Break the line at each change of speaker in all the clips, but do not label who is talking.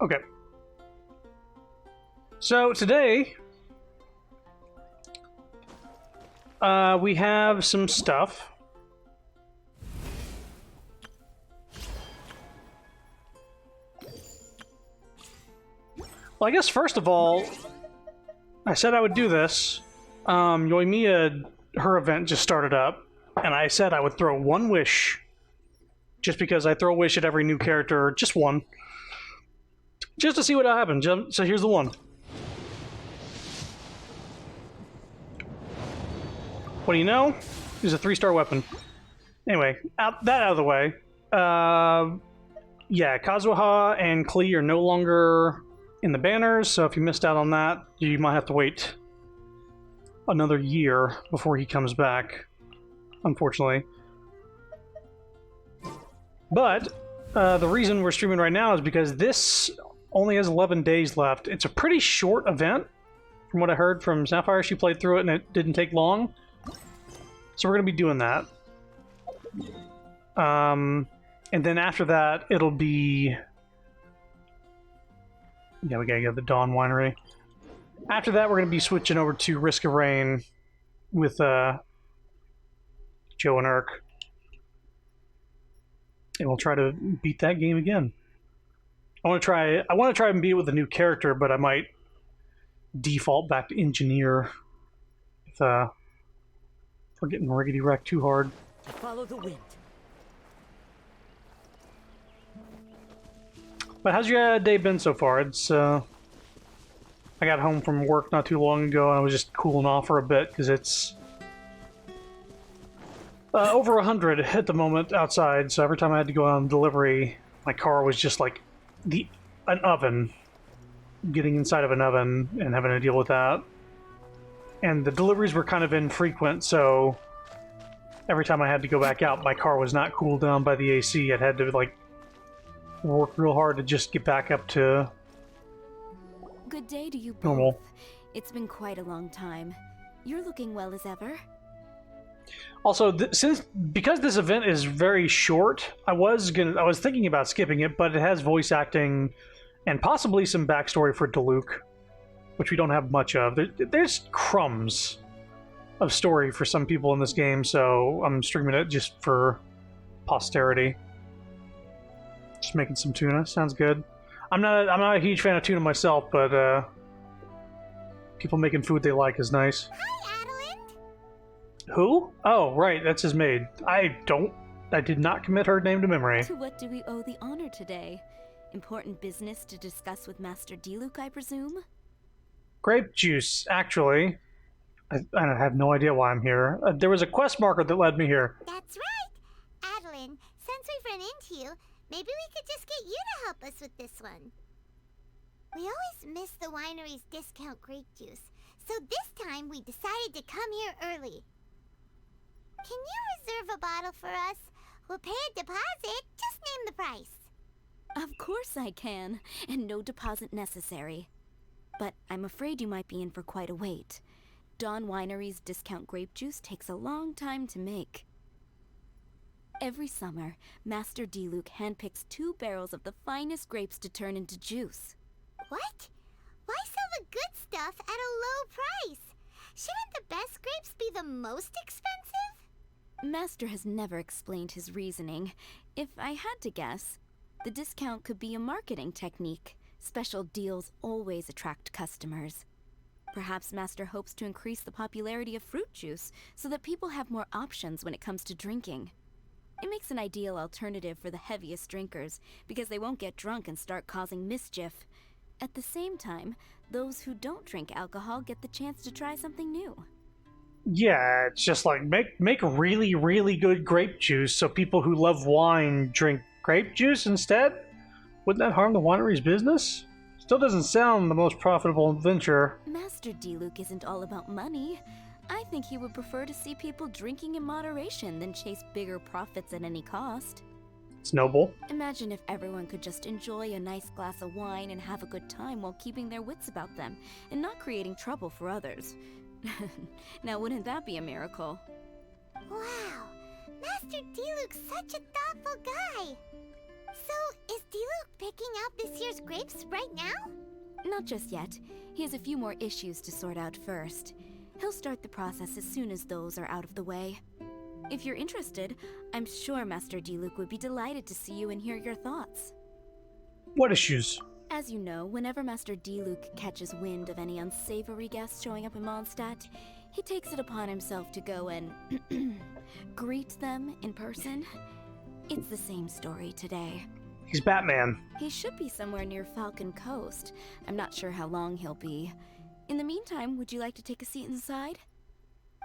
Okay. So today, we have some stuff. Well, I guess first of all, I said I would do this. Yoimiya, her event just started up, and I said I would throw one wish. Just because I throw a wish at every new character, just one. Just to see what happens. So here's the one. What do you know? It's a 3-star weapon. Anyway, that out of the way. Yeah, Kazuha and Klee are no longer in the banners, so if you missed out on that, you might have to wait another year before he comes back, unfortunately. But the reason we're streaming right now is because this only has 11 days left. It's a pretty short event, from what I heard from Sapphire. She played through it and it didn't take long. So we're going to be doing that. And then after that, it'll be... Yeah, we gotta get the Dawn Winery. After that, we're going to be switching over to Risk of Rain with Joe and Urk. And we'll try to beat that game again. I want to try and beat it with a new character, but I might default back to Engineer if we're getting riggedy wrecked too hard.
Follow the wind.
But how's your day been so far? It's I got home from work not too long ago, and I was just cooling off for a bit because it's over 100 at the moment outside. So every time I had to go on delivery, my car was just like an oven, getting inside of an oven and having to deal with that. And the deliveries were kind of infrequent, so every time I had to go back out, my car was not cooled down by the AC. I'd had to like work real hard to just get back up to
Good day to you both.
normal.
It's been quite a long time. You're looking well as ever.
Also, because this event is very short, I was thinking about skipping it, but it has voice acting and possibly some backstory for Diluc, which we don't have much of. There's crumbs of story for some people in this game, so I'm streaming it just for posterity. Just making some tuna. Sounds good. I'm not a huge fan of tuna myself, but people making food they like is nice.
Hi, Adeline.
Who? Oh, right, that's his maid. I did not commit her name to memory.
To what do we owe the honor today? Important business to discuss with Master Diluc, I presume?
Grape juice, actually. I have no idea why I'm here. There was a quest marker that led me here.
That's right. Adeline, since we've run into you, maybe we could just get you to help us with this one. We always miss the winery's discount grape juice, so this time we decided to come here early. Can you reserve a bottle for us? We'll pay a deposit. Just name the price.
Of course I can, and no deposit necessary. But I'm afraid you might be in for quite a wait. Dawn Winery's discount grape juice takes a long time to make. Every summer, Master Diluc handpicks 2 barrels of the finest grapes to turn into juice.
What? Why sell the good stuff at a low price? Shouldn't the best grapes be the most expensive?
Master has never explained his reasoning. If I had to guess, the discount could be a marketing technique. Special deals always attract customers. Perhaps Master hopes to increase the popularity of fruit juice so that people have more options when it comes to drinking. It makes an ideal alternative for the heaviest drinkers because they won't get drunk and start causing mischief. At the same time, those who don't drink alcohol get the chance to try something new.
Yeah, it's just like make really, really good grape juice so people who love wine drink grape juice instead? Wouldn't that harm the winery's business? Still doesn't sound the most profitable venture.
Master Diluc isn't all about money. I think he would prefer to see people drinking in moderation than chase bigger profits at any cost.
It's noble.
Imagine if everyone could just enjoy a nice glass of wine and have a good time while keeping their wits about them and not creating trouble for others. Now, wouldn't that be a miracle?
Wow, Master Diluc's such a thoughtful guy. So, is Diluc picking out this year's grapes right now?
Not just yet. He has a few more issues to sort out first. He'll start the process as soon as those are out of the way. If you're interested, I'm sure Master Diluc would be delighted to see you and hear your thoughts.
What issues?
As you know, whenever Master Diluc catches wind of any unsavory guests showing up in Mondstadt, he takes it upon himself to go and greet them in person. It's the same story today.
He's Batman.
He should be somewhere near Falcon Coast. I'm not sure how long he'll be. In the meantime, would you like to take a seat inside?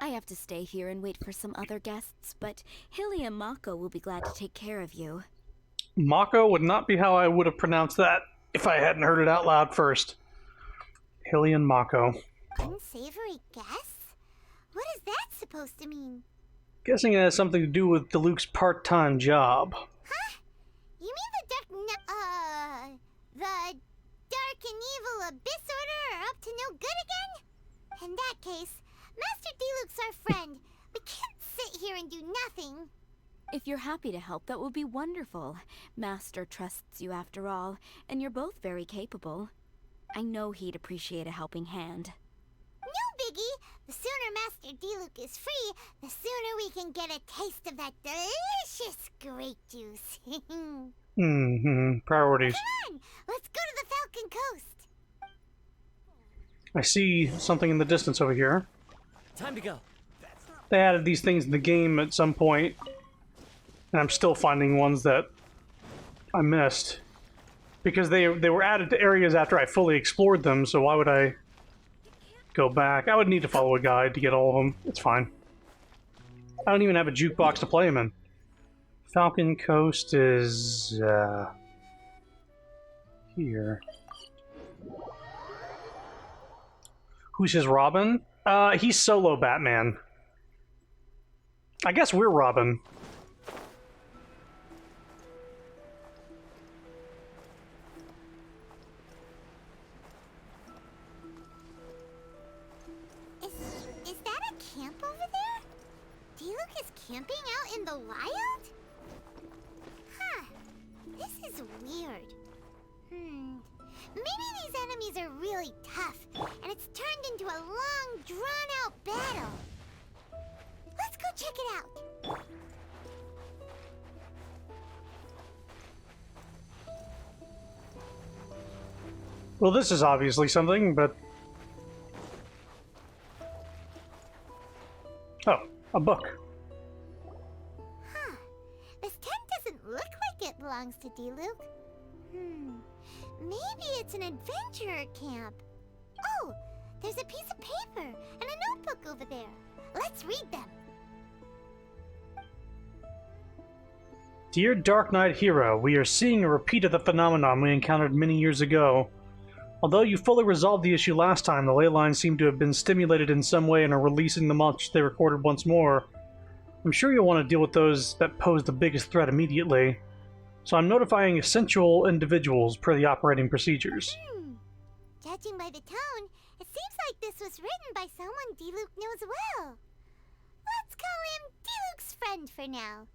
I have to stay here and wait for some other guests, but Hilly and Mako will be glad to take care of you.
Mako would not be how I would have pronounced that if I hadn't heard it out loud first. Hilly and Mako.
Unsavory guests? What is that supposed to mean?
Guessing it has something to do with Diluc's part-time job.
Huh? You mean the dark and evil Abyss Order are up to no good again? In that case, Master Diluc's our friend. We can't sit here and do nothing.
If you're happy to help, that would be wonderful. Master trusts you after all, and you're both very capable. I know he'd appreciate a helping hand.
No biggie. The sooner Master Diluc is free, the sooner we can get a taste of that delicious grape juice.
Priorities.
Come on, let's go to the Falcon Coast.
I see something in the distance over here.
Time to go.
They added these things in the game at some point, and I'm still finding ones that I missed. Because they were added to areas after I fully explored them, so why would I go back? I would need to follow a guide to get all of them. It's fine. I don't even have a jukebox to play them in. Falcon Coast is... here. Who's his Robin? He's solo Batman. I guess we're Robin.
Is that a camp over there? Diluc is camping out in the wild? Huh. This is weird. Maybe these enemies are really tough, and it's turned into a long, drawn-out battle. Let's go check it out.
Well, this is obviously something, but... oh, a book.
Huh. This tent doesn't look like it belongs to Diluc. Maybe it's an adventurer camp. Oh, there's a piece of paper and a notebook over there. Let's read them.
Dear Dark Knight Hero, we are seeing a repeat of the phenomenon we encountered many years ago. Although you fully resolved the issue last time, the ley lines seem to have been stimulated in some way and are releasing the much they recorded once more. I'm sure you'll want to deal with those that pose the biggest threat immediately. So I'm notifying essential individuals per the operating procedures.
Judging by the tone, it seems like this was written by someone Diluc knows well. Let's call him Diluc's friend for now.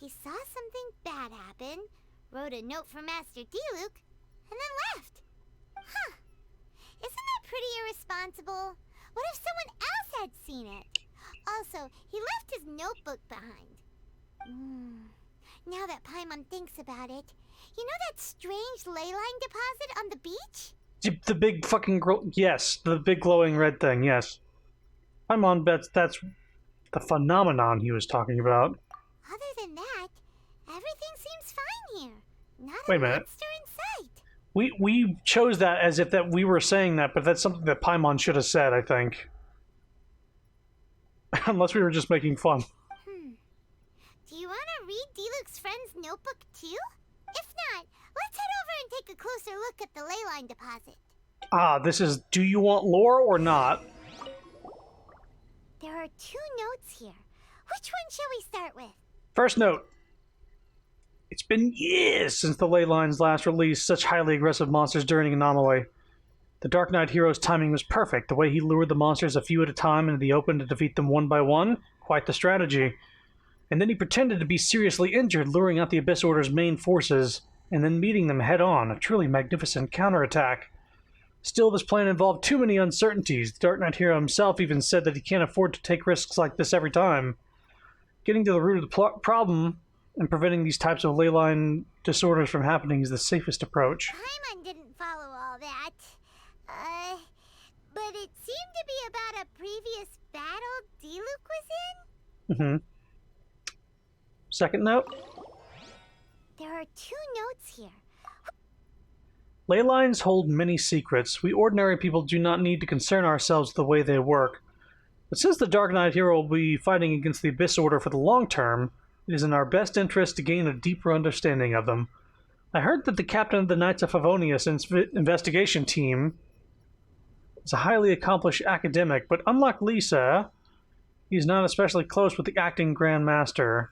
He saw something bad happen, wrote a note for Master Diluc, and then left. Huh. Isn't that pretty irresponsible? What if someone else had seen it? Also, he left his notebook behind. Now that Paimon thinks about it, you know that strange ley line deposit on the beach?
The big fucking... yes, the big glowing red thing, yes. Paimon bets that's the phenomenon he was talking about.
Other than that, everything seems fine here. Not
Wait
a
a minute.
monster in sight.
We chose that as if that we were saying that, but that's something that Paimon should have said, I think. Unless we were just making fun.
Do you want to read Diluc's friend's notebook too? If not, let's head over and take a closer look at the ley line deposit.
Ah, this is do you want lore or not?
There are 2 notes here. Which one shall we start with?
First note. It's been years since the ley lines last released such highly aggressive monsters during Anomaly. The Dark Knight hero's timing was perfect. The way he lured the monsters a few at a time into the open to defeat them one by one, quite the strategy. And then he pretended to be seriously injured, luring out the Abyss Order's main forces, and then meeting them head-on, a truly magnificent counterattack. Still, this plan involved too many uncertainties. The Dark Knight hero himself even said that he can't afford to take risks like this every time. Getting to the root of the problem and preventing these types of leyline disorders from happening is the safest approach.
Paimon didn't follow all that. But it seemed to be about a previous battle Diluc was in?
Second note.
There are 2 notes here.
Ley lines hold many secrets. We ordinary people do not need to concern ourselves with the way they work. But since the Dark Knight hero will be fighting against the Abyss Order for the long term, it is in our best interest to gain a deeper understanding of them. I heard that the captain of the Knights of Favonius investigation team is a highly accomplished academic, but unlike Lisa, he is not especially close with the acting Grand Master.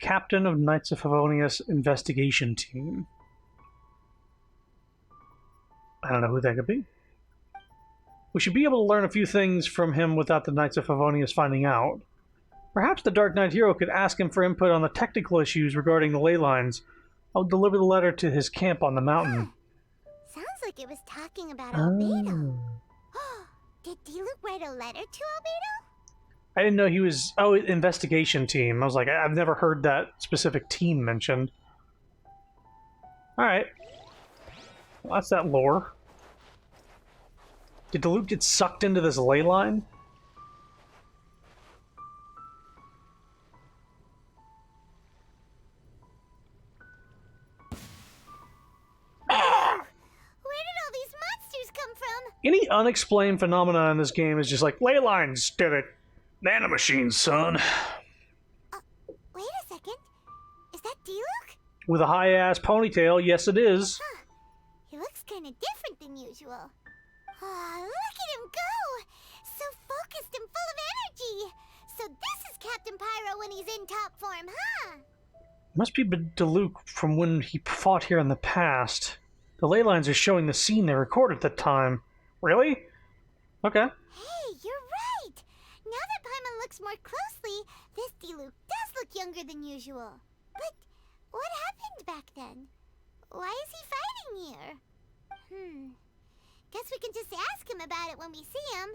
Captain of Knights of Favonius investigation team. I don't know who that could be. We should be able to learn a few things from him without the Knights of Favonius finding out. Perhaps the Dark Knight hero could ask him for input on the technical issues regarding the ley lines. I'll deliver the letter to his camp on the mountain.
Sounds like it was talking about Albedo. Did Diluc write a letter to Albedo?
I didn't know he was... Oh, investigation team. I was like, I've never heard that specific team mentioned. Alright. Well, that's that lore. Did Diluc get sucked into this ley line? Any unexplained phenomena in this game is just like, ley lines did it. Nanomachines, son.
Wait a second. Is that Diluc?
With a high-ass ponytail, yes it is.
Huh. He looks kind of different than usual. Look at him go! So focused and full of energy! So this is Captain Pyro when he's in top form, huh?
Must be Diluc from when he fought here in the past. The ley lines are showing the scene they recorded at the time. Really? Okay.
Hey, you're right! Now that Paimon looks more closely, this Diluc does look younger than usual. But what happened back then? Why is he fighting here? Guess we can just ask him about it when we see him.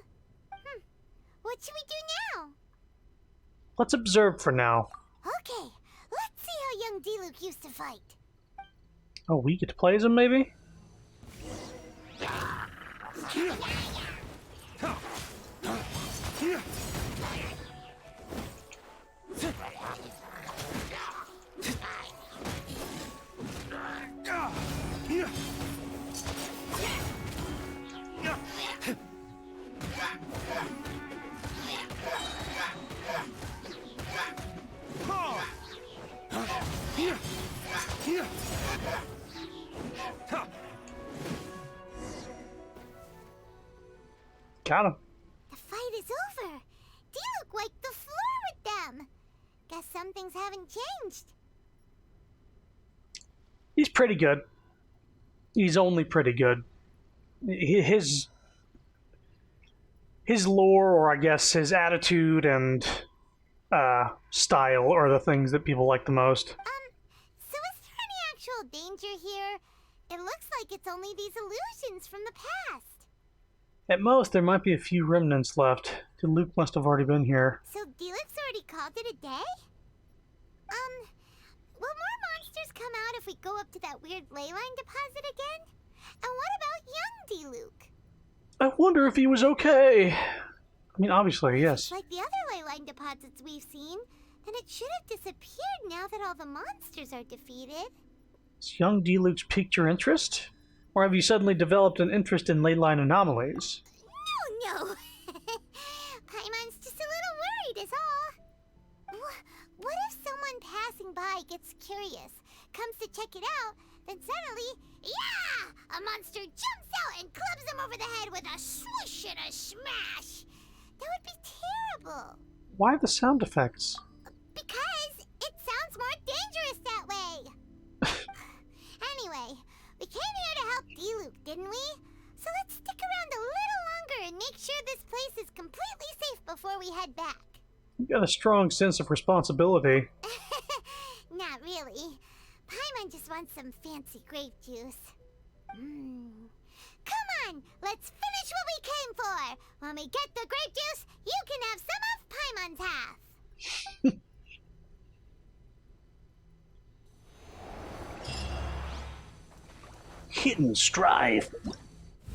What should we do now?
Let's observe for now.
Okay, let's see how young Diluc used to fight.
Oh, we get to play as him, maybe? Got him.
The fight is over. Diluc wiped the floor with them. Guess some things haven't changed.
He's pretty good. He's only pretty good. His lore, or I guess his attitude and style are the things that people like the most.
So is there any actual danger here? It looks like it's only these illusions from the past.
At most, there might be a few remnants left. Diluc must have already been here.
So Diluc's already called it a day? Will more monsters come out if we go up to that weird leyline deposit again? And what about young Diluc?
I wonder if he was okay. I mean, obviously, yes.
Like the other leyline deposits we've seen, then it should have disappeared now that all the monsters are defeated.
Has young Diluc's piqued your interest? Or have you suddenly developed an interest in leyline anomalies?
No. Paimon's just a little worried is all. What if someone passing by gets curious, comes to check it out, then suddenly, yeah! A monster jumps out and clubs him over the head with a swoosh and a smash! That would be terrible.
Why the sound effects?
Because it sounds more dangerous that way. Anyway, we came here to help Diluc, didn't we? So let's stick around a little longer and make sure this place is completely safe before we head back.
You got a strong sense of responsibility.
Not really. Paimon just some fancy grape juice. Come on, let's finish what we came for! When we get the grape juice, you can have some of Paimon's half!
Hidden strife.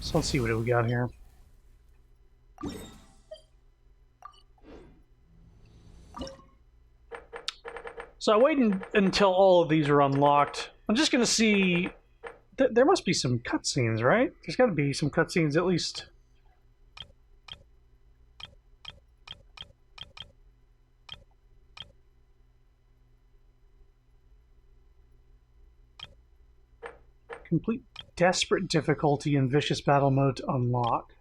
So let's see what we got here. So I wait until all of these are unlocked. I'm just going to see... there must be some cutscenes, right? There's got to be some cutscenes at least. Complete desperate difficulty and vicious battle mode to unlock.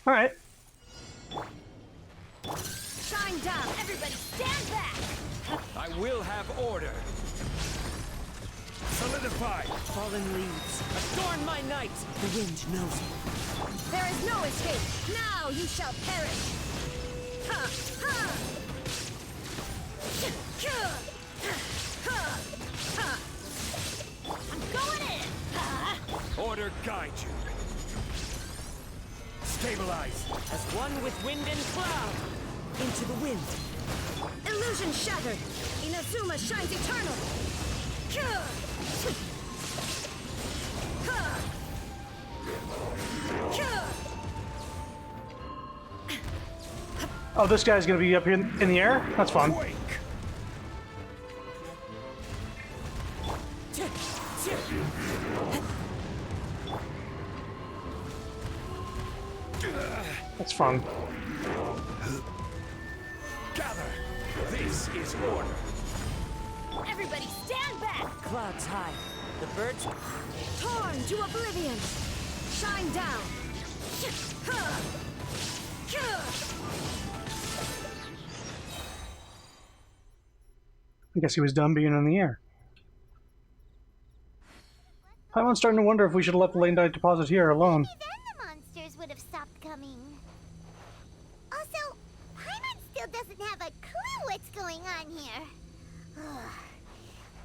All right.
Shine down, everybody stand back!
I will have order. Solidify.
Fallen leaves, adorn my night. The wind knows it.
There is no escape! Now you shall perish! Ha! Ha! I'm going in!
Order guide you. Stabilize.
As one with wind and cloud. Into the wind.
Illusion shattered! Inazuma shines eternal!
Oh, this guy's gonna be up here in the air? That's fun.
Quake.
That's fun.
Gather. This is order.
Everybody stand back!
Clouds high. The birds
Torn to oblivion! Shine down!
I guess he was done being in the air. Paimon's starting to wonder if we should have left the Lane deposit here alone.
Maybe then the monsters would have stopped coming. Also, Paimon still doesn't have a clue what's going on here.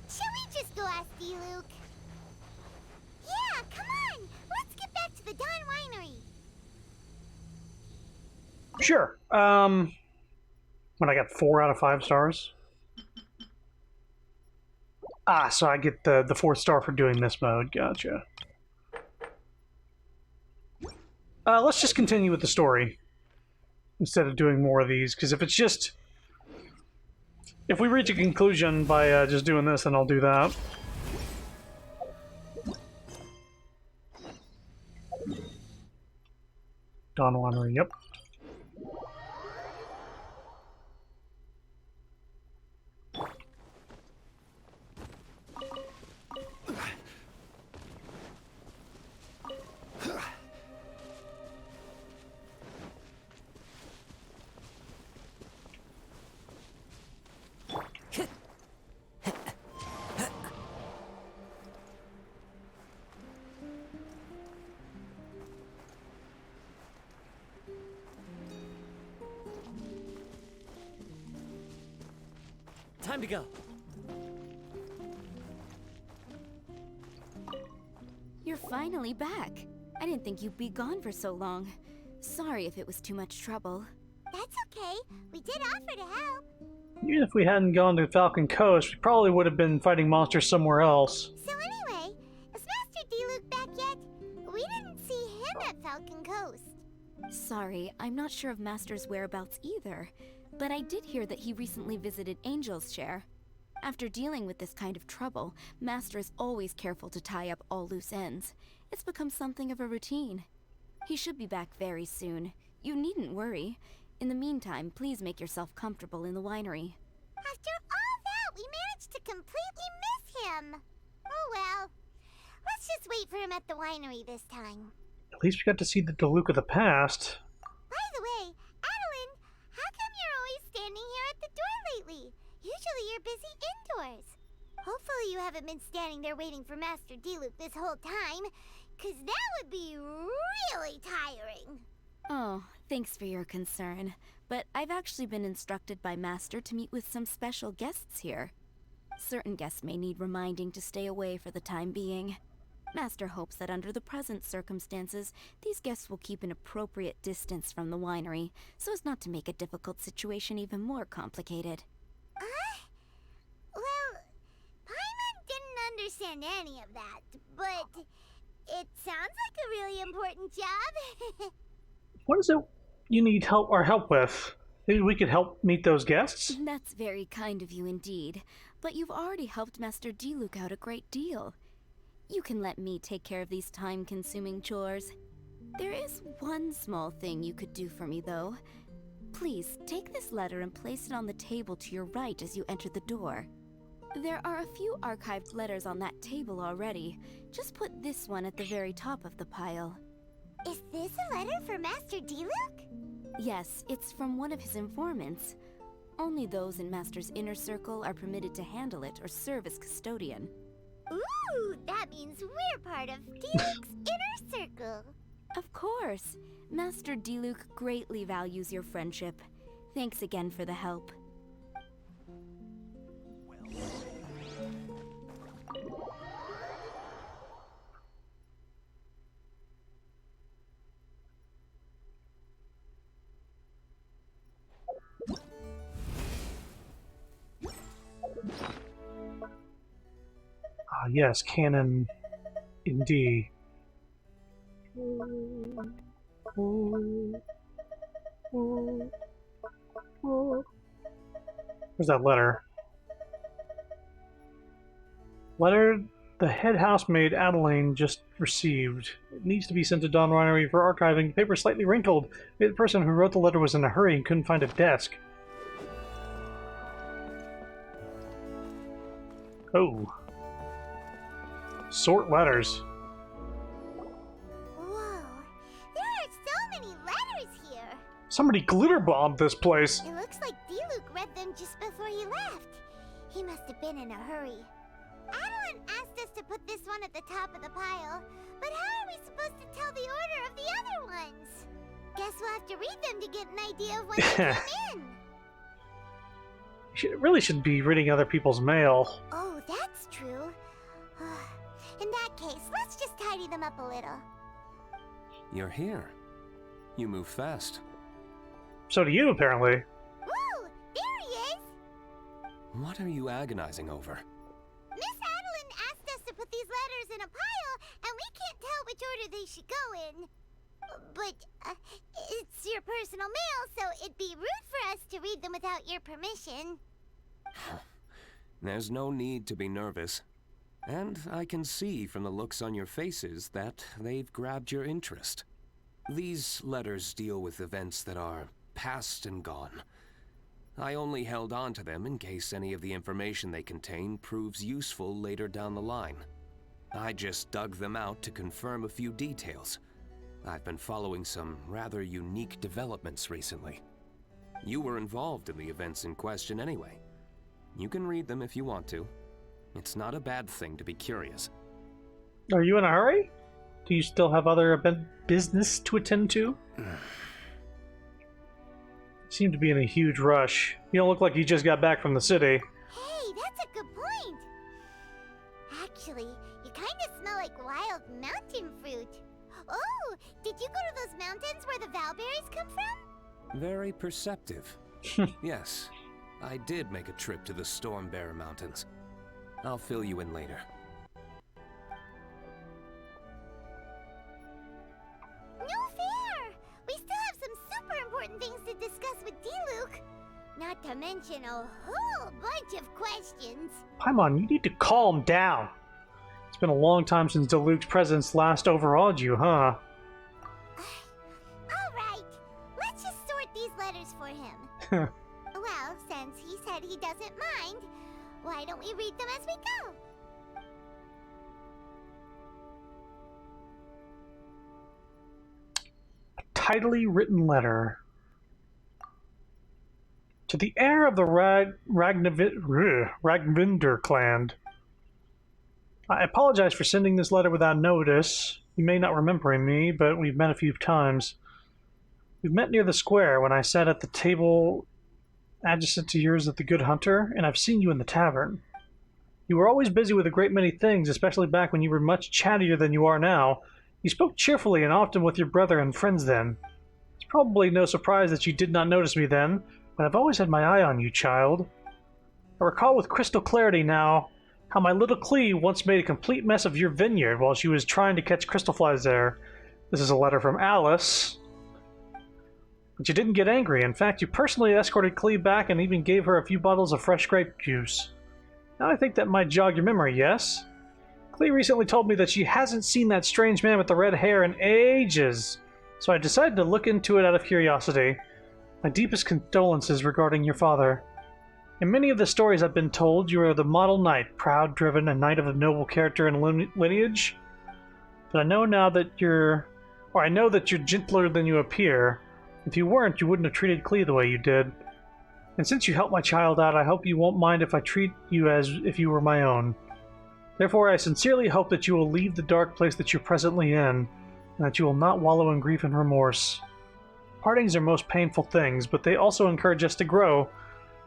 Shall we just go ask Diluc? Yeah, come on! Let's get back to the Dawn Winery.
Sure. When I got 4 out of 5 stars. Ah, so I get the 4th star for doing this mode. Gotcha. Let's just continue with the story instead of doing more of these, because if it's just... if we reach a conclusion by just doing this, then I'll do that. Dawn Winery, yep.
time to go.
You're finally back. I didn't think you'd be gone for so long. Sorry if it was too much trouble.
That's okay. We did offer to help.
Even if we hadn't gone to Falcon Coast, we probably would have been fighting monsters somewhere else.
So anyway, is Master Diluc back yet? We didn't see him at Falcon Coast.
Sorry, I'm not sure of Master's whereabouts either, but I did hear that he recently visited Angel's Share. After dealing with this kind of trouble, Master is always careful to tie up all loose ends. It's become something of a routine. He should be back very soon. You needn't worry. In the meantime, please make yourself comfortable in the winery.
After all that, we managed to completely miss him. Oh well. Let's just wait for him at the winery this time.
At least we got to see the Diluc of the past.
By the way, Adeline, how come you're always standing here at the door lately? Usually you're busy indoors. Hopefully you haven't been standing there waiting for Master Diluc this whole time, 'cause that would be really tiring.
Oh, thanks for your concern. but I've actually been instructed by Master to meet with some special guests here. Certain guests may need reminding to stay away for the time being. Master hopes that under the present circumstances, these guests will keep an appropriate distance from the winery, so as not to make a difficult situation even more complicated.
Well, Paimon didn't understand any of that, but it sounds like a really important job.
What is it you need help with? Maybe we could help meet those guests?
That's very kind of you indeed, but you've already helped Master Diluc out a great deal. You can let me take care of these time-consuming chores. There is one small thing you could do for me, though. Please, take this letter and place it on the table to your right as you enter the door. There are a few archived letters on that table already. Just put this one at the very top of the pile.
Is this a letter for Master Diluc?
Yes, it's from one of his informants. Only those in Master's inner circle are permitted to handle it or serve as custodian.
Ooh, that means we're part of Diluc's inner circle.
Of course. Master Diluc greatly values your friendship. Thanks again for the help.
Ah, yes, canon indeed. Where's that letter? Letter the head housemaid Adeline just received. It needs to be sent to Dawn Winery for archiving. The paper is slightly wrinkled. Maybe the person who wrote the letter was in a hurry and couldn't find a desk. Oh. Sort letters.
Whoa, there are so many letters here.
Somebody glitter bombed this place.
It looks like Diluc read them just before he left. He must have been in a hurry. Adeline asked us to put this one at the top of the pile, but how are we supposed to tell the order of the other ones? Guess we'll have to read them to get an idea of when they came in.
You really should be reading other people's mail.
Oh, that's true. In that case, let's just tidy them up a little.
You're here. You move fast.
So do you, apparently.
Woo! There he is!
What are you agonizing over?
Miss Adeline asked us to put these letters in a pile, and we can't tell which order they should go in. But, it's your personal mail, so it'd be rude for us to read them without your permission.
There's no need to be nervous. And I can see from the looks on your faces that they've grabbed your interest. These letters deal with events that are past and gone. I only held on to them in case any of the information they contain proves useful later down the line. I just dug them out to confirm a few details. I've been following some rather unique developments recently. You were involved in the events in question anyway. You can read them if you want to. It's not a bad thing to be curious.
Are you in a hurry? Do you still have other business to attend to? Seem to be in a huge rush. You don't look like you just got back from the city.
Hey, that's a good point. Actually, you kind of smell like wild mountain fruit. Oh, did you go to those mountains where the valberries come from?
Very perceptive. Yes, I did make a trip to the Stormbearer Mountains. I'll fill you in later.
No fair! We still have some super important things to discuss with Diluc. Not to mention a whole bunch of questions.
Paimon, you need to calm down. It's been a long time since Diluc's presence last overawed you, huh?
Alright, let's just sort these letters for him. Well, since he said he doesn't mind, why don't we read them as we go?
A tidily written letter. To the heir of the Ragnavinder clan. I apologize for sending this letter without notice. You may not remember me, but we've met a few times. We met near the square when I sat at the table adjacent to yours at the Good Hunter, and I've seen you in the tavern. You were always busy with a great many things, especially back when you were much chattier than you are now. You spoke cheerfully and often with your brother and friends then. It's probably no surprise that you did not notice me then, but I've always had my eye on you, child. I recall with crystal clarity now how my little Clee once made a complete mess of your vineyard while she was trying to catch crystal flies there. This is a letter from Alice. But you didn't get angry. In fact, you personally escorted Clee back and even gave her a few bottles of fresh grape juice. Now I think that might jog your memory, yes? Clee recently told me that she hasn't seen that strange man with the red hair in ages, so I decided to look into it out of curiosity. My deepest condolences regarding your father. In many of the stories I've been told, you are the model knight, proud, driven, a knight of a noble character and lineage. But I know that you're gentler than you appear. If you weren't, you wouldn't have treated Clee the way you did. And since you helped my child out, I hope you won't mind if I treat you as if you were my own. Therefore, I sincerely hope that you will leave the dark place that you're presently in, and that you will not wallow in grief and remorse. Partings are most painful things, but they also encourage us to grow.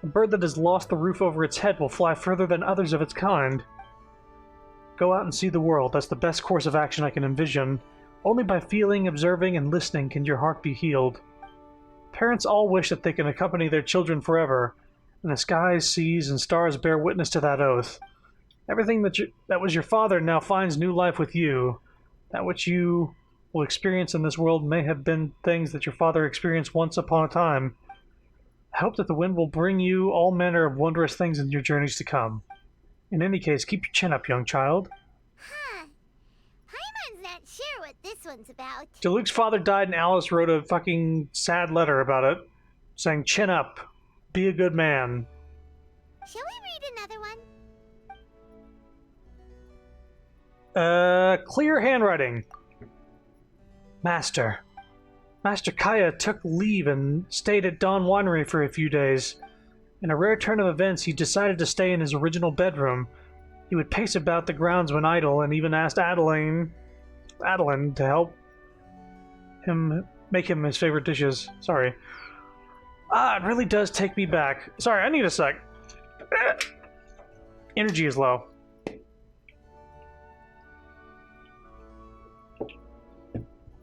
A bird that has lost the roof over its head will fly further than others of its kind. Go out and see the world. That's the best course of action I can envision. Only by feeling, observing, and listening can your heart be healed. Parents all wish that they can accompany their children forever, and the skies, seas, and stars bear witness to that oath. Everything that was your father now finds new life with you. That which you will experience in this world may have been things that your father experienced once upon a time. I hope that the wind will bring you all manner of wondrous things in your journeys to come. In any case, keep your chin up, young child.
Huh. Paimon's not sure what this one's about.
Luke's father died and Alice wrote a fucking sad letter about it, saying, chin up, be a good man.
Shall we read another one?
Clear handwriting. Master Kaya took leave and stayed at Dawn Winery for a few days. In a rare turn of events, he decided to stay in his original bedroom. He would pace about the grounds when idle, and even asked Adeline to help him make him his favorite dishes. Sorry. It really does take me back. Sorry, I need a sec. Energy is low.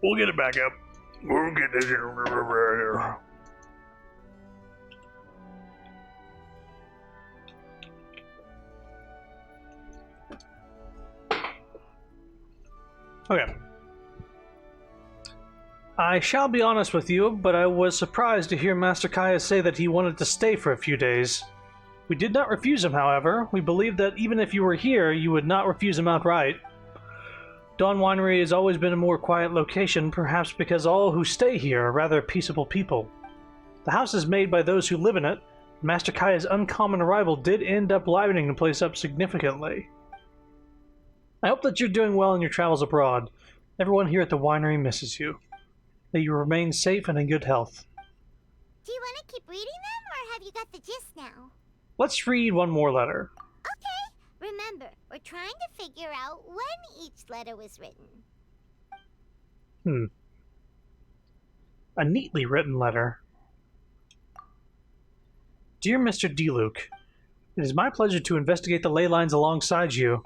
We'll get it back up. We'll get this here. Okay. I shall be honest with you, but I was surprised to hear Master Kaya say that he wanted to stay for a few days. We did not refuse him, however. We believed that even if you were here, you would not refuse him outright. Dawn Winery has always been a more quiet location, perhaps because all who stay here are rather peaceable people. The house is made by those who live in it. Master Kaya's uncommon arrival did end up livening the place up significantly. I hope that you're doing well in your travels abroad. Everyone here at the winery misses you. That you remain safe and in good health.
Do you want to keep reading them, or have you got the gist now?
Let's read one more letter.
Okay. Remember, we're trying to figure out when each letter was written.
A neatly written letter. Dear Mr. D-Luke, it is my pleasure to investigate the ley lines alongside you.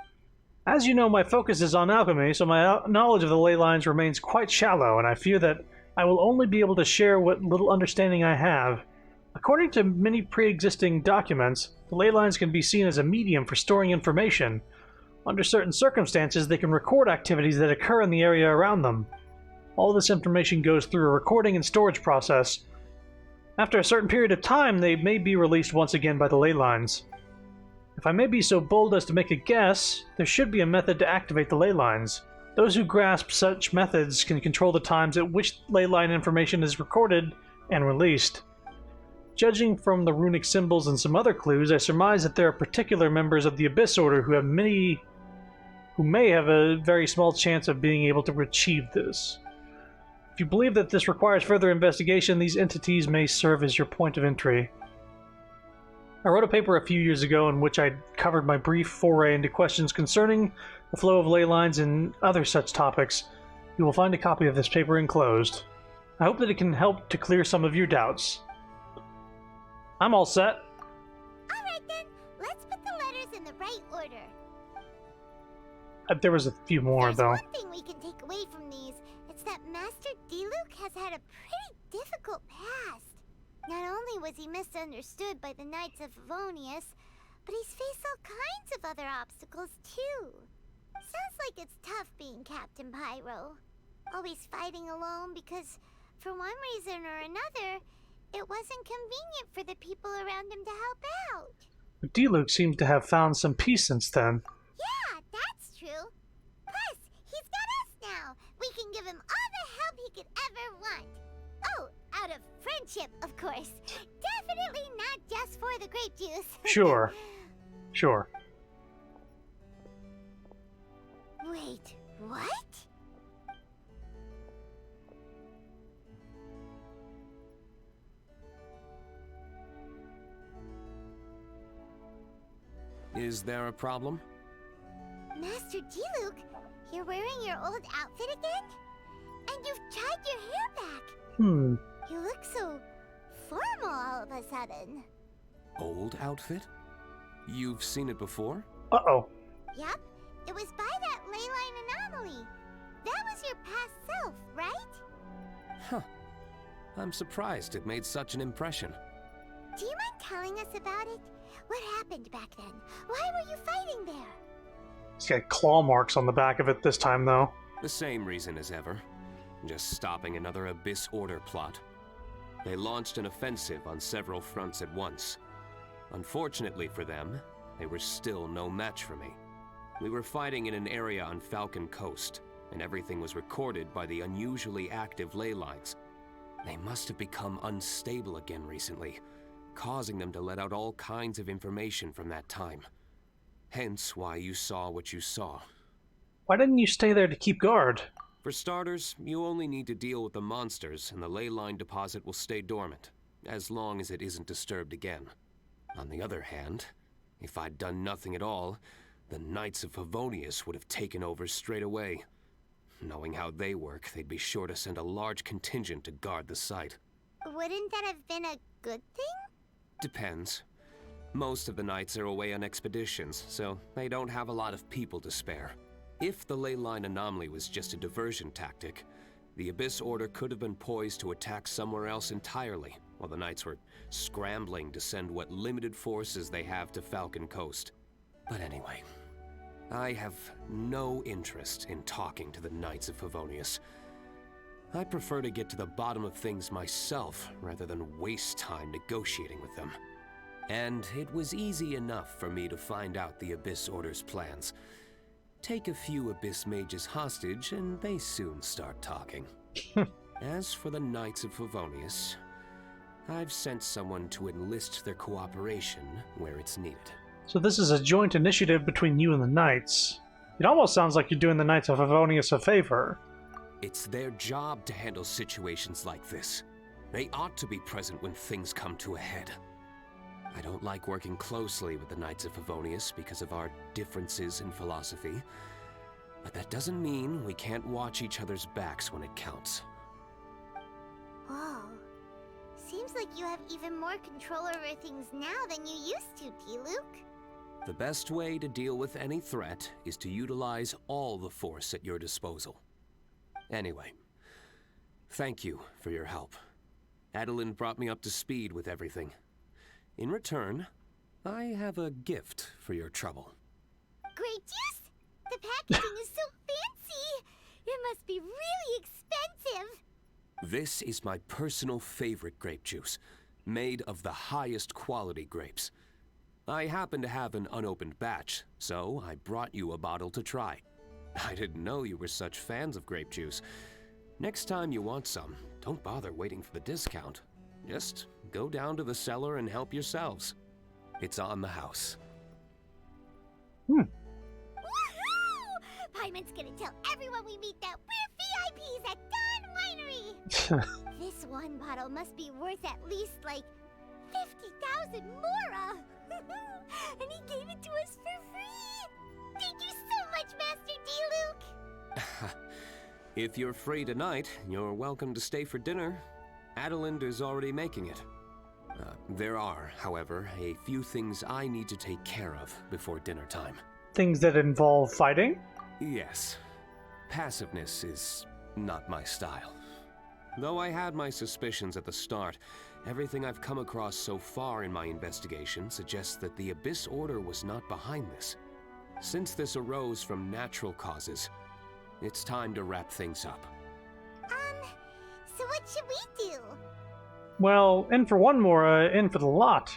As you know, my focus is on alchemy, so my knowledge of the ley lines remains quite shallow, and I fear that I will only be able to share what little understanding I have. According to many pre-existing documents, the ley lines can be seen as a medium for storing information. Under certain circumstances, they can record activities that occur in the area around them. All this information goes through a recording and storage process. After a certain period of time, they may be released once again by the ley lines. If I may be so bold as to make a guess, there should be a method to activate the ley lines. Those who grasp such methods can control the times at which ley line information is recorded and released. Judging from the runic symbols and some other clues, I surmise that there are particular members of the Abyss Order who may have a very small chance of being able to achieve this. If you believe that this requires further investigation, these entities may serve as your point of entry. I wrote a paper a few years ago in which I covered my brief foray into questions concerning the flow of ley lines and other such topics. You will find a copy of this paper enclosed. I hope that it can help to clear some of your doubts. I'm all set.
Alright then, let's put the letters in the right order.
There was a few more,
There's
though.
one thing we can take away from these. It's that Master Diluc has had a pretty difficult past. Not only was he misunderstood by the Knights of Favonius, but he's faced all kinds of other obstacles too. Sounds like it's tough being Captain Pyro. Always fighting alone because, for one reason or another, it wasn't convenient for the people around him to help out.
But Diluc seems to have found some peace since then.
Yeah, that's true. Plus, he's got us now. We can give him all the help he could ever want. Oh, out of friendship, of course. Definitely not just for the grape juice.
Sure. Sure.
Wait, what?
Is there a problem?
Master Diluc, you're wearing your old outfit again? And you've tied your hair back.
Hmm.
You look so formal all of a sudden.
Old outfit? You've seen it before?
Uh-oh.
Yep, it was by that ley line anomaly. That was your past self, right?
Huh. I'm surprised it made such an impression.
Do you mind telling us about it? What happened back then? Why were you fighting there?
It's got claw marks on the back of it this time, though.
The same reason as ever. Just stopping another Abyss Order plot. They launched an offensive on several fronts at once. Unfortunately for them, they were still no match for me. We were fighting in an area on Falcon Coast, and everything was recorded by the unusually active ley lines. They must have become unstable again recently, causing them to let out all kinds of information from that time. Hence why you saw what you saw.
Why didn't you stay there to keep guard?
For starters, you only need to deal with the monsters, and the ley line deposit will stay dormant, as long as it isn't disturbed again. On the other hand, if I'd done nothing at all, the Knights of Favonius would have taken over straight away. Knowing how they work, they'd be sure to send a large contingent to guard the site.
Wouldn't that have been a good thing?
Depends. Most of the Knights are away on expeditions, so they don't have a lot of people to spare. If the ley line anomaly was just a diversion tactic, the Abyss Order could have been poised to attack somewhere else entirely, while the Knights were scrambling to send what limited forces they have to Falcon Coast. But anyway, I have no interest in talking to the Knights of Favonius. I prefer to get to the bottom of things myself, rather than waste time negotiating with them. And it was easy enough for me to find out the Abyss Order's plans. Take a few Abyss Mages hostage, and they soon start talking. As for the Knights of Favonius, I've sent someone to enlist their cooperation where it's needed.
So this is a joint initiative between you and the Knights. It almost sounds like you're doing the Knights of Favonius a favor.
It's their job to handle situations like this. They ought to be present when things come to a head. I don't like working closely with the Knights of Favonius because of our differences in philosophy, but that doesn't mean we can't watch each other's backs when it counts.
Whoa. Seems like you have even more control over things now than you used to, Diluc.
The best way to deal with any threat is to utilize all the force at your disposal. Anyway, thank you for your help. Adeline brought me up to speed with everything. In return, I have a gift for your trouble.
Grape juice? The packaging is so fancy! It must be really expensive!
This is my personal favorite grape juice, made of the highest quality grapes. I happen to have an unopened batch, so I brought you a bottle to try. I didn't know you were such fans of grape juice. Next time you want some, don't bother waiting for the discount. Just go down to the cellar and help yourselves. It's on the house.
Woohoo! Paimon's gonna tell everyone we meet that we're VIPs at Dawn Winery! This one bottle must be worth at least, like, 50,000 mora! And he gave it to us for free! Thank you so much, Master Diluc!
If you're free tonight, you're welcome to stay for dinner. Adelind is already making it. There are, however, a few things I need to take care of before dinner time.
Things that involve fighting?
Yes. Passiveness is not my style. Though I had my suspicions at the start, everything I've come across so far in my investigation suggests that the Abyss Order was not behind this. Since this arose from natural causes, it's time to wrap things up.
So what should we do?
Well, in for one more, in for the lot.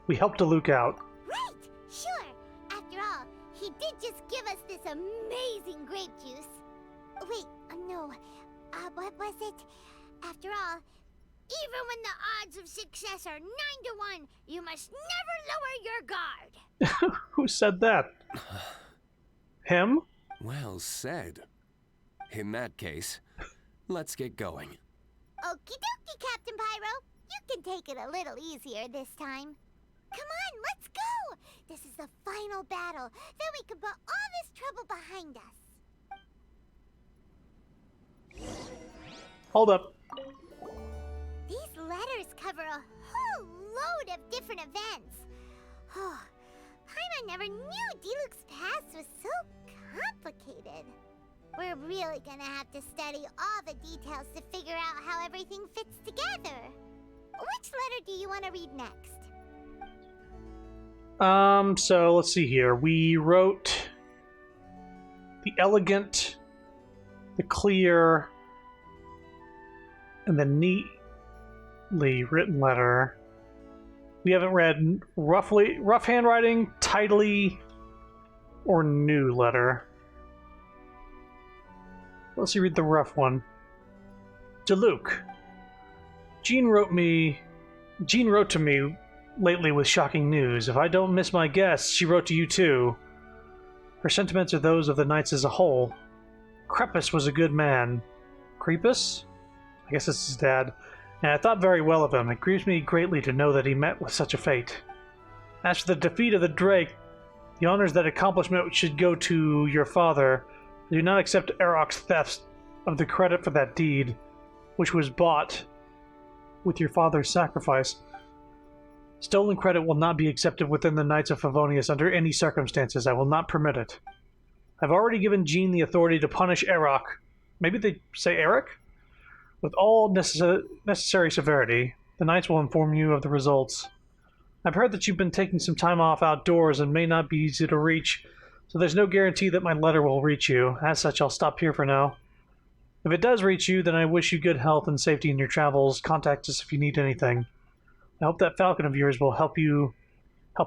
We helped Diluc out.
Right, sure. After all, he did just give us this amazing grape juice. Wait, no. What was it? After all, even when the odds of success are 9 to 1, you must never lower your guard.
Who said that? Him?
Well said. In that case, let's get going.
Okie dokie, Captain Pyro. You can take it a little easier this time. Come on, let's go! This is the final battle. Then we can put all this trouble behind us.
Hold up.
These letters cover a whole load of different events. Oh, Paimon never knew Diluc's past was so complicated. We're really gonna have to study all the details to figure out how everything fits together. Which letter do you want to read next?
So let's see here. We wrote the elegant, the clear, and the neatly written letter. We haven't read rough handwriting, tidily, or new letter. Let's see, read the rough one. Diluc. Jean wrote to me lately with shocking news. If I don't miss my guess, she wrote to you too. Her sentiments are those of the knights as a whole. Crepus was a good man. Crepus? I guess it's his dad. And I thought very well of him. It grieves me greatly to know that he met with such a fate. As for the defeat of the Drake, the honors that accomplishment should go to your father. I do not accept Eroc's theft of the credit for that deed, which was bought with your father's sacrifice. Stolen credit will not be accepted within the Knights of Favonius under any circumstances. I will not permit it. I've already given Jean the authority to punish Eroc. Maybe they say Eric? With all necessary severity. The Knights will inform you of the results. I've heard that you've been taking some time off outdoors and may not be easy to reach, so there's no guarantee that my letter will reach you. As such, I'll stop here for now. If it does reach you, then I wish you good health and safety in your travels. Contact us if you need anything. I hope that falcon of yours will help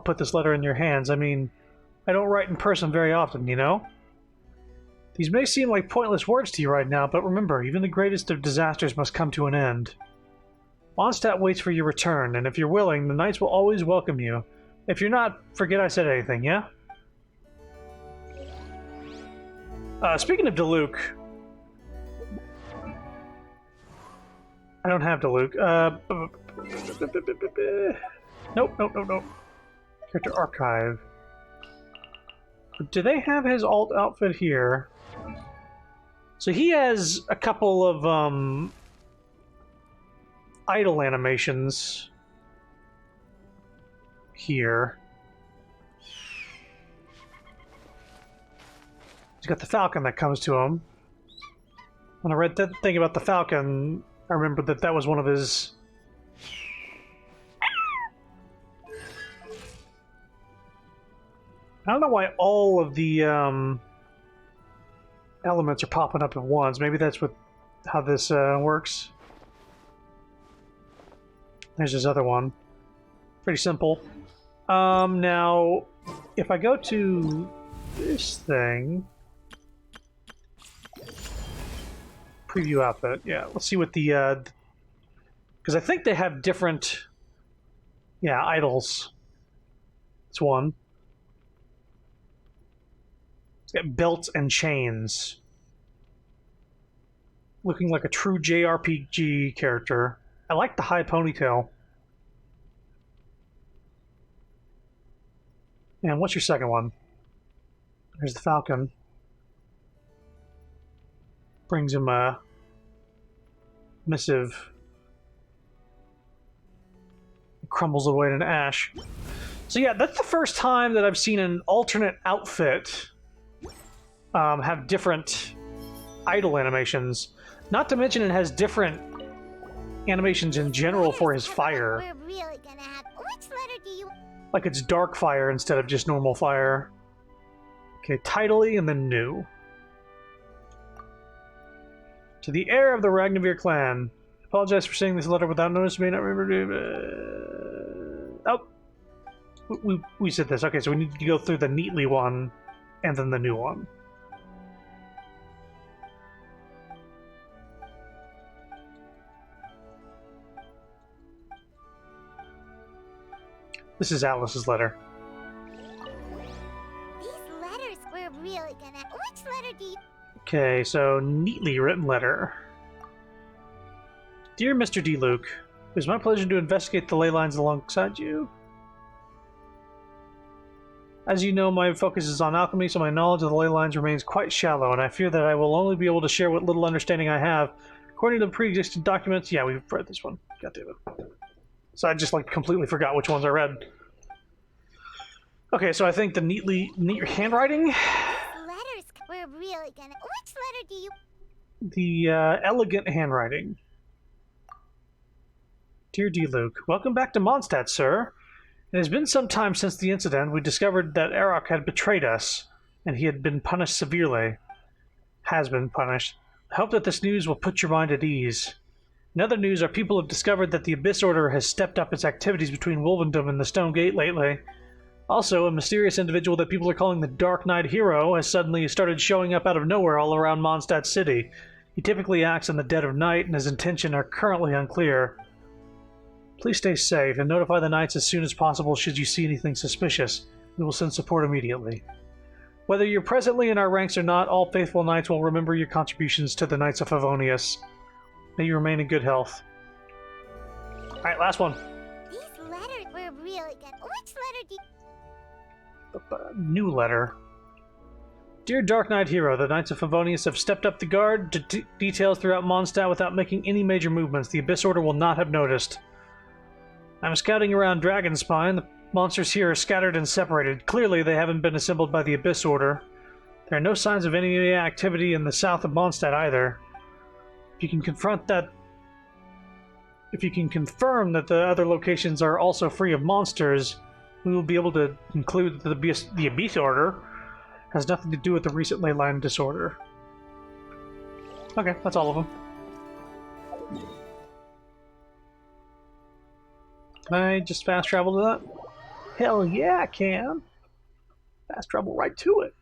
put this letter in your hands. I mean, I don't write in person very often, you know? These may seem like pointless words to you right now, but remember, even the greatest of disasters must come to an end. Mondstadt waits for your return, and if you're willing, the Knights will always welcome you. If you're not, forget I said anything, yeah? Speaking of Diluc... I don't have Diluc. Nope. Character archive. Do they have his alt outfit here? So he has a couple of idle animations here. He's got the falcon that comes to him. When I read that thing about the falcon, I remember that was one of his... I don't know why all of the elements are popping up at once. Maybe that's how this works. There's this other one. Pretty simple. Now, if I go to this thing... Preview outfit. Yeah, let's see what the... Because I think they have different... Yeah, idols. It's one. It's got belts and chains. Looking like a true JRPG character. I like the high ponytail. And what's your second one? There's the falcon. brings him a missive. Crumbles away in ash. So yeah, that's the first time that I've seen an alternate outfit have different idle animations. Not to mention it has different animations in general for his fire.
We're really gonna have. Which letter do you?
Like it's dark fire instead of just normal fire. Okay, tidily and then new. To the heir of the Ragnavir clan. Apologize for saying this letter without notice. May not remember. Oh, we said this. Okay, so we need to go through the neatly one and then the new one. This is Atlas's letter.
These letters we're really gonna. Which letter do you?
Okay, so neatly written letter. Dear Mr. D. Luke, it is my pleasure to investigate the ley lines alongside you. As you know, my focus is on alchemy, so my knowledge of the ley lines remains quite shallow, and I fear that I will only be able to share what little understanding I have. According to the pre-existing documents, yeah, we've read this one. God damn it. So I just like completely forgot which ones I read. Okay, so I think the neat handwriting.
These letters we're really gonna. Which letter do you?
The elegant handwriting. Dear D. Luke, welcome back to Mondstadt, sir. It has been some time since the incident. We discovered that Arok had betrayed us, and he had been punished severely. Has been punished. I hope that this news will put your mind at ease. In other news, our people have discovered that the Abyss Order has stepped up its activities between Wolvendom and the Stone Gate lately. Also, a mysterious individual that people are calling the Dark Knight Hero has suddenly started showing up out of nowhere all around Mondstadt City. He typically acts in the dead of night, and his intentions are currently unclear. Please stay safe and notify the Knights as soon as possible should you see anything suspicious. We will send support immediately. Whether you're presently in our ranks or not, all faithful Knights will remember your contributions to the Knights of Favonius. May you remain in good health. Alright, last one.
These letters we're really gonna. Which letter do you?
New letter. Dear Dark Knight Hero, the Knights of Favonius have stepped up the guard to details throughout Mondstadt without making any major movements. The Abyss Order will not have noticed. I'm scouting around Dragonspine. The monsters here are scattered and separated. Clearly, they haven't been assembled by the Abyss Order. There are no signs of any activity in the south of Mondstadt either. If you can confirm that the other locations are also free of monsters, we will be able to conclude that the Abyss Order has nothing to do with the recent ley line disorder. Okay, that's all of them. Can I just fast travel to that? Hell yeah, I can. Fast travel right to it.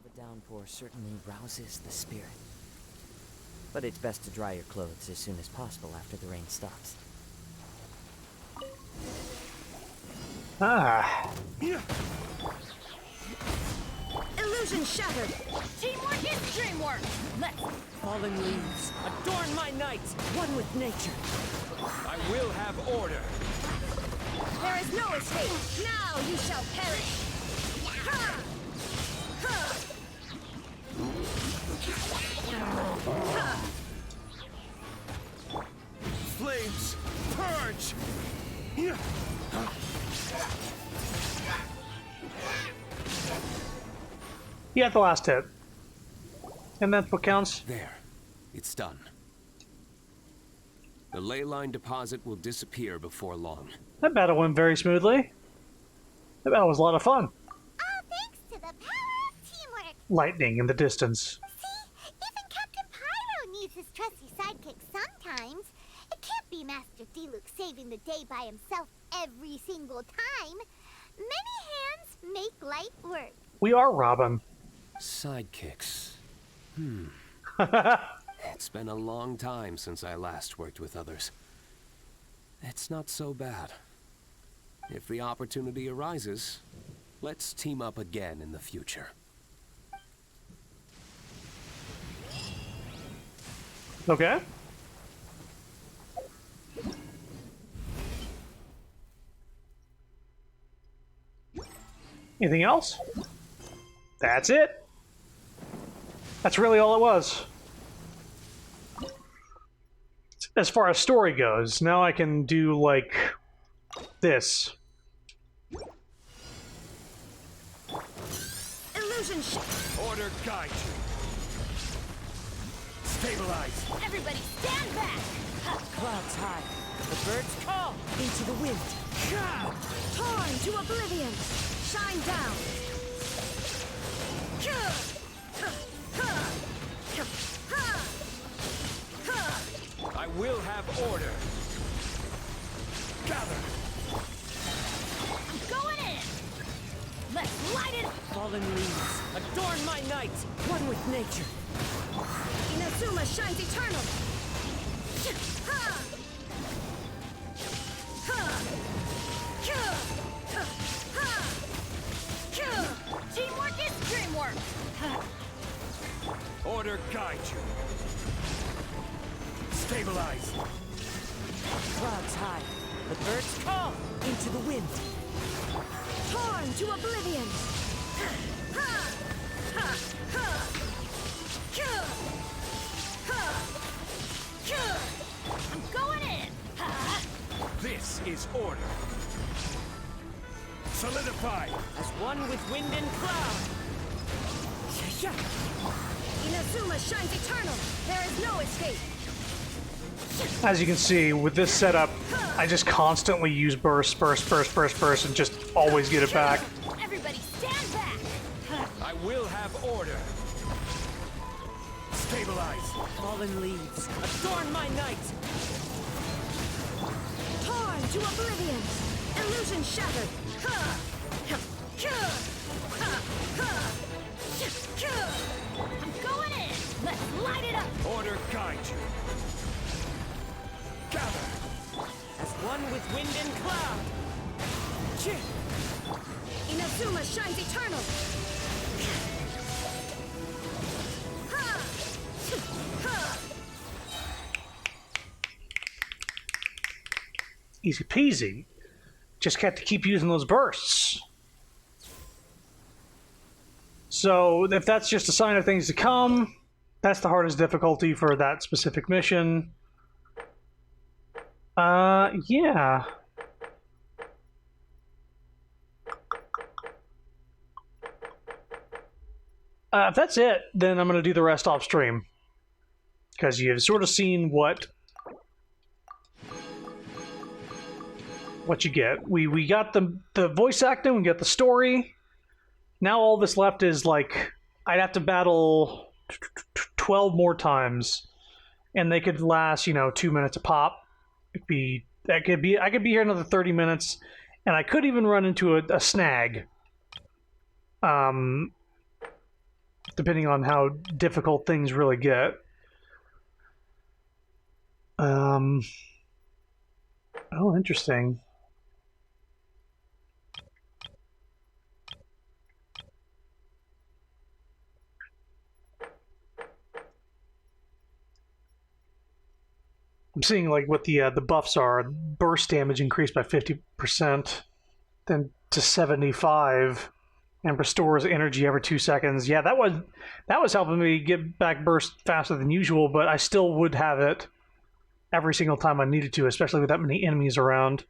The downpour certainly rouses the spirit. But it's best to dry your clothes as soon as possible after the rain stops.
Ah.
Illusion shattered! Teamwork is dreamwork! Let's fallen leaves, adorn my night, one with nature.
I will have order.
There is no escape! Now you shall perish! Ha! Ha!
Flames, purge!
You got the last hit. And that's what counts?
There. It's done. The ley line deposit will disappear before long.
That battle went very smoothly. That battle was a lot of fun.
All thanks to the power of teamwork.
Lightning in the distance.
See, even Captain Pyro needs his trusty sidekick sometimes. It can't be Master D-Luke saving the day by himself every single time. Many hands make light work.
We are Robin.
Sidekicks. It's been a long time since I last worked with others. It's not so bad. If the opportunity arises, let's team up again in the future.
Okay. Anything else? That's it. That's really all it was. As far as story goes, now I can do, like, this.
Illusion
Order guide you. Stabilize.
Everybody stand back! Clouds high. The birds call into the wind. Torn to oblivion. Shine down.
I will have order. Gather.
I'm going in! Let's light it! Fallen leaves, adorn my night, one with nature. Inazuma shines eternal. Teamwork is dreamwork.
Order guide you. Stabilize.
Clouds high, the birds call into the wind. Torn to oblivion. I'm going in.
This is order. Solidify.
As one with wind and cloud. Inazuma shines eternal. There is no escape.
As you can see, with this setup, I just constantly use burst, and just always get it back.
Everybody stand back.
I will have order. Stabilize.
Fallen leaves, adorn my night. Torn to oblivion. Illusion shattered. I'm going in. Let's light it up.
Order guide you. Gather.
As one with wind and cloud. Inazuma shines eternal.
Easy peasy. Just got to keep using those bursts. So if that's just a sign of things to come, that's the hardest difficulty for that specific mission. Yeah. If that's it, then I'm going to do the rest off stream. Because you've sort of seen what you get. We got the voice acting, we got the story. Now all that's left is, like, I'd have to battle 12 more times. And they could last, 2 minutes a pop. I could be here another 30 minutes, and I could even run into a snag. Depending on how difficult things really get. Oh, interesting. I'm seeing, like, what the buffs are. Burst damage increased by 50%, then to 75, and restores energy every 2 seconds. Yeah, that was helping me get back burst faster than usual, but I still would have it every single time I needed to, especially with that many enemies around.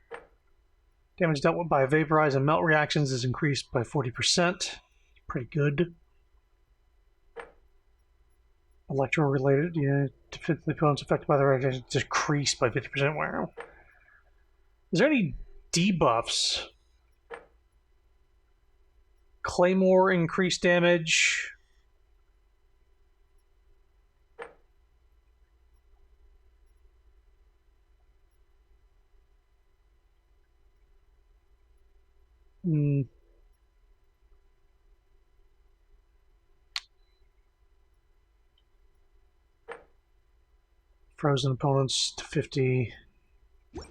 Damage dealt by vaporize and melt reactions is increased by 40%. Pretty good. Electro-related, yeah, the opponents affected by the radiation decreased by 50%. Wow. Is there any debuffs? Claymore increased damage. Frozen opponents to 50. I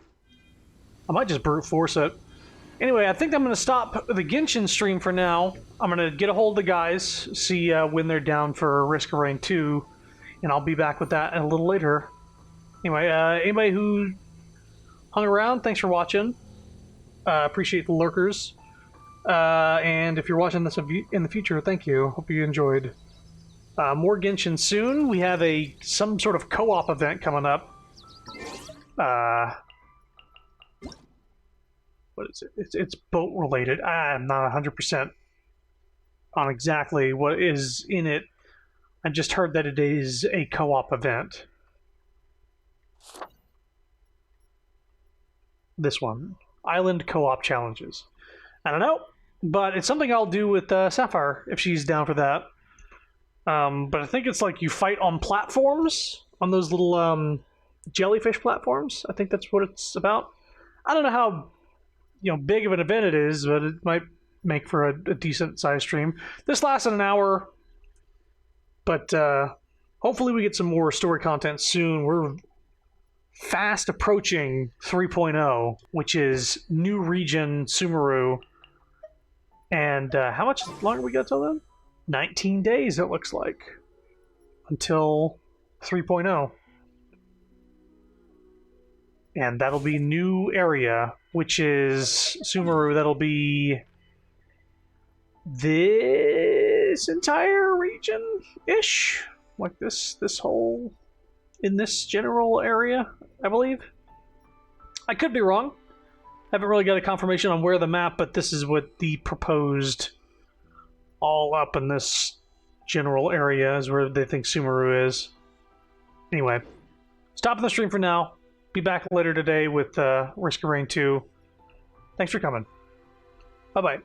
might just brute force it. Anyway, I think I'm going to stop the Genshin stream for now. I'm going to get a hold of the guys, see when they're down for Risk of Rain 2, and I'll be back with that a little later. Anyway, anybody who hung around, thanks for watching. Appreciate the lurkers. And if you're watching this in the future, thank you. Hope you enjoyed. More Genshin soon. We have some sort of co-op event coming up. What is it? It's boat related. I'm not 100% on exactly what is in it. I just heard that it is a co-op event. This one. Island co-op challenges. I don't know, but it's something I'll do with Sapphire if she's down for that. But I think it's like you fight on platforms, on those little jellyfish platforms. I think that's what it's about. I don't know how big of an event it is, but it might make for a decent sized stream. This lasted an hour, but hopefully we get some more story content soon. We're fast approaching 3.0, which is new region Sumeru. And how much longer we got till then? 19 days, it looks like, until 3.0. And that'll be new area, which is Sumeru. That'll be this entire region-ish. Like this whole... in this general area, I believe. I could be wrong. Haven't really got a confirmation on where the map, but this is what the proposed all up in this general area is where they think Sumeru is. Anyway, stopping the stream for now. Be back later today with Risk of Rain 2. Thanks for coming. Bye-bye.